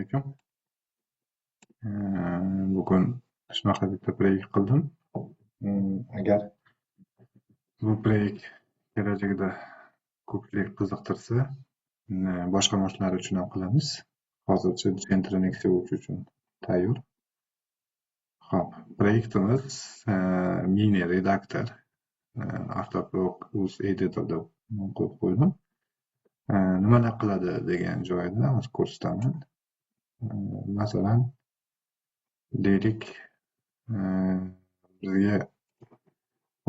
Alaykum. Bugun shunaqa bitta proyekt qildim. Agar bu proyekt kelajakda ko'pchilik qiziqtirsa, boshqa yoshlar uchun ham qilamiz. Hozircha Gentronics uchun tayyor. Xo'p, proyektimiz mini redaktor, AutoCAD editorda qo'yib qo'ydim. Nimalar qiladi degan joyda ko'rsataman. Masalan, deylik, bizga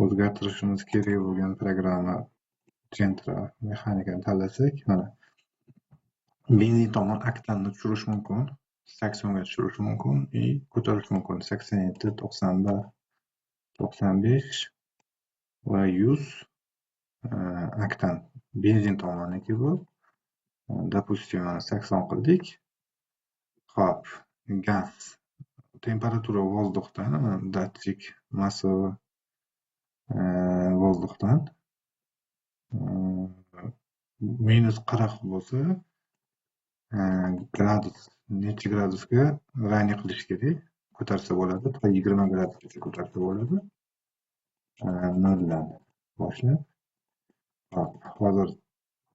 o'zgartirishimiz kerak bo'lgan programma Gentra mexanikani tanlasak, mana benzin tomon aktlarni tushirish mumkin, 80 ga tushirish mumkin, ko'tarish mumkin 87, 91, 95 va 100 aktdan benzin tomoniki bu. Допустим, 80 qildik. Xo'p, gaz temperatura воздухdan, datchik masofa воздухdan -40 bo'lsa, gradus necha gradusga rani qilish kerak, ko'tarsa bo'ladi, 20 gradusgacha ko'tarsa bo'ladi. 0 dan boshlab. Hop, hozir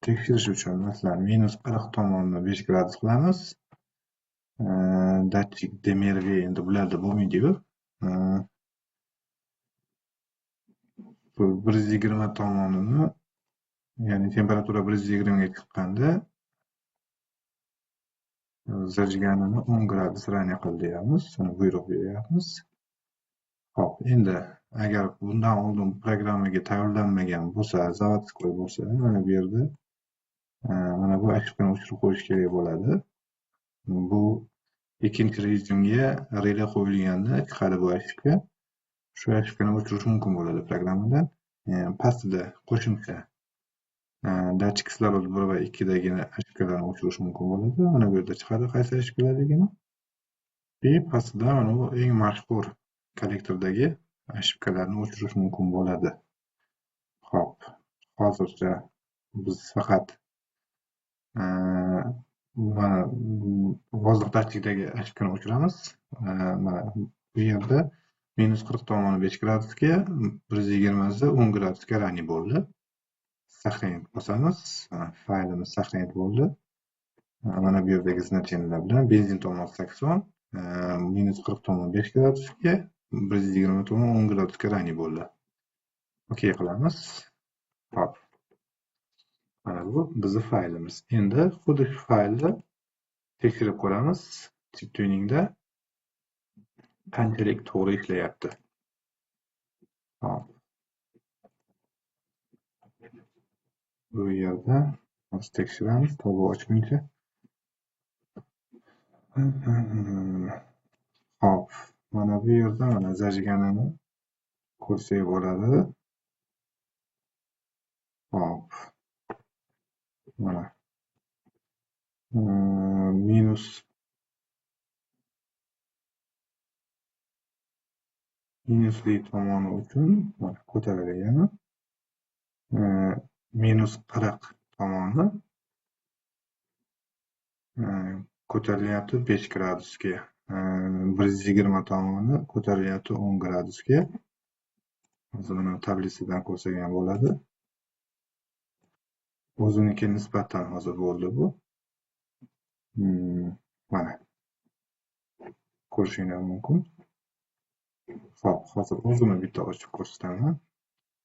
tekshirish uchun masalan -40 tomonni 5 gradus qilamiz. Datchik demerga endi bularda bo'lmaydi-ku. 120 tomonini, ya'ni temperatura 120 ga chiqqanda zajganini 10 gradus rani qil deyapmiz, buyruq beryapmiz. Hop, endi agar bundan oldin programmaga tayyorlanmagan bo'lsa, zavodskoy bo'lsa, mana bu yerda mana bu ошибкani o'chirib qo'yish kerak bo'ladi. Bu ikkinchi rejimga relay qo'yilganda chiqadi bu ошибка. Shu ошибкani o'chirish mumkin bo'ladi programmadan. Pastida qo'shimcha datchik kislorod 1 va 2 dagina ошибкаlarni o'chirish mumkin bo'ladi. Mana bu yerda chiqadi qaysi ошибкаlarligini. Pastida mana bu eng mashhur kollektordagi ошибкаlarni o'chirish mumkin bo'ladi. Xo'p, hozircha biz faqat mana vozdux datchikdagi ошибкani o'chiramiz. Mana bu yerda -40 tomoni 5 gradusga, 120 da 10 gradusga rani bo'ldi. Сохранить bosamiz. Faylimiz сохранить bo'ldi. Mana bu yerdagi значениyalar bilan benzin tomon 80, -40 tomon 5 gradusga, 120 tomon 10 gradusga rani bo'ldi. Okey qilamiz. Hop. Mana bu bizning faylimiz. Endi xuddi shu faylni tekshirib ko'ramiz. Chip tuningda qanchalik to'g'ri ishlayapti. Hop. Bu yerda biz tekshiramiz, to'g'ri ochguncha. Hop, mana bu yerda mana zajganini ko'rsak bo'ladi. Hop. Mana minusli tomoni uchun mana ko'tarilgan. -40 tomoni ko'tarilyapti 5 gradusga. 120 tomoni ko'tarilyapti 10 gradusga. Hozir mana tablisadan ko'rsak ham bo'ladi. O'ziniki nisbatan hozir bo'ldi bu. Mana ko'rishingiz mumkin. Xo'p, hozir o'zimni bitta ochib ko'rsataman.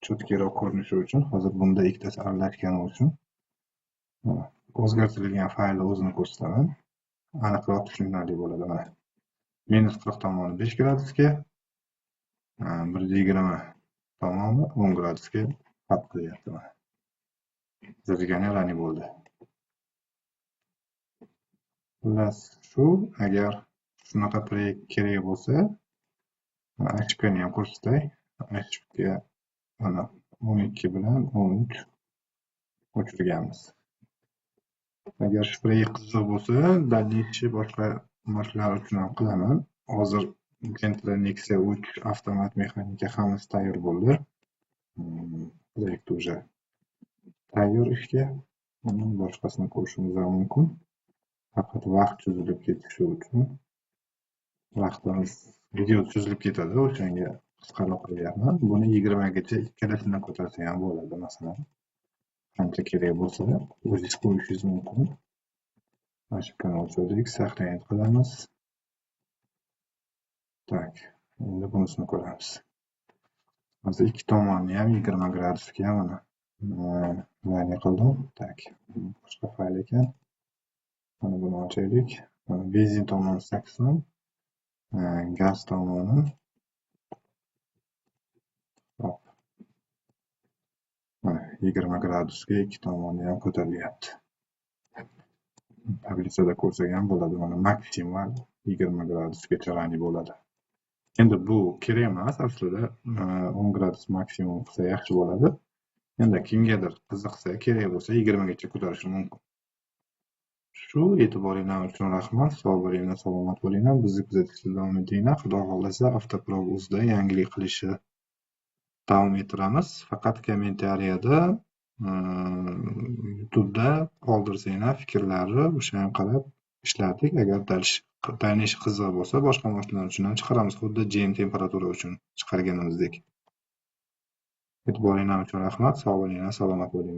Cho'tkiroq ko'rinishi uchun, hozir bunda ikkitasi aralashgani uchun o'zgartirilgan faylni o'zini ko'rsataman. Aniqroq tushunarli bo'ladi. Mana -40 tomoni 5 gradusga, 120 tomoni 10 gradusga farq qilyapti. Mana zajgani rani bo'ldi. Xullas shu, agar shunaqa proyekt kerak bo'lsa, ошибкani ham ko'rsatay. Ошибка mana 12 bilan 13 o'chirganmiz. Agar shu proyekt qiziq bo'lsa, dальнейший boshqa mashqlar uchun ham qilaman. Hozir Gentronics 3 avtomat mexanika hammasi tayyor bo'ldi. Proyekt уже tayyor ishga. Boshqasini ko'rishimiz mumkin. faqat vaqt cho'zilib ketishi uchun vaqtimiz video cho'zilib ketadi, o'shanga qisqaroq qilyapman. Buni 20 gacha ikkalasini ko'tarsa ham bo'ladi. Masalan, qancha kerak bo'lsa o'zingiz qo'yishingiz mumkin. Mana shu kanal cho'zdik, saqlanib qilamiz. Tak, endi bunisini ko'ramiz. Hozir ikki tomonni ham 20 gradusga mana mayne qildim. Tak, boshqa fayl ekan. Mana buni ochaylik. Mana benzin tomoni 80, gaz tomoni hop. Mana 20 gradusga ikki tomoni ham ko'tarilyapti. Tablisada ko'rsak ham bo'ladi. Mana maksimal 20 gradusgacha rang bo'ladi. Endi bu kerak emas, aslida 10 gradus maksimum qilsa yaxshi bo'ladi. Endi kimgadir qiziqsa, kerak bo'lsa 20 gacha ko'tarishi mumkin. Shu e'tiboringlar uchun rahmat. Sog' bo'linglar, salomat bo'linglar. Bizni kuzatishda davom etinglar. Xudo xohlasa Avtoprov.uz'da yangilik qilishni davom ettiramiz. Faqat kommentariyada YouTube'da qoldirsanglar fikrlarni, o'shanga qarab ishlardik. Agar tanish qiziq bo'lsa, boshqa mashinalar uchun ham chiqaramiz, xuddi JN temperatura uchun chiqarganimizdek. E'tiboringlar uchun rahmat. Sog' bo'linglar, salomat bo'linglar.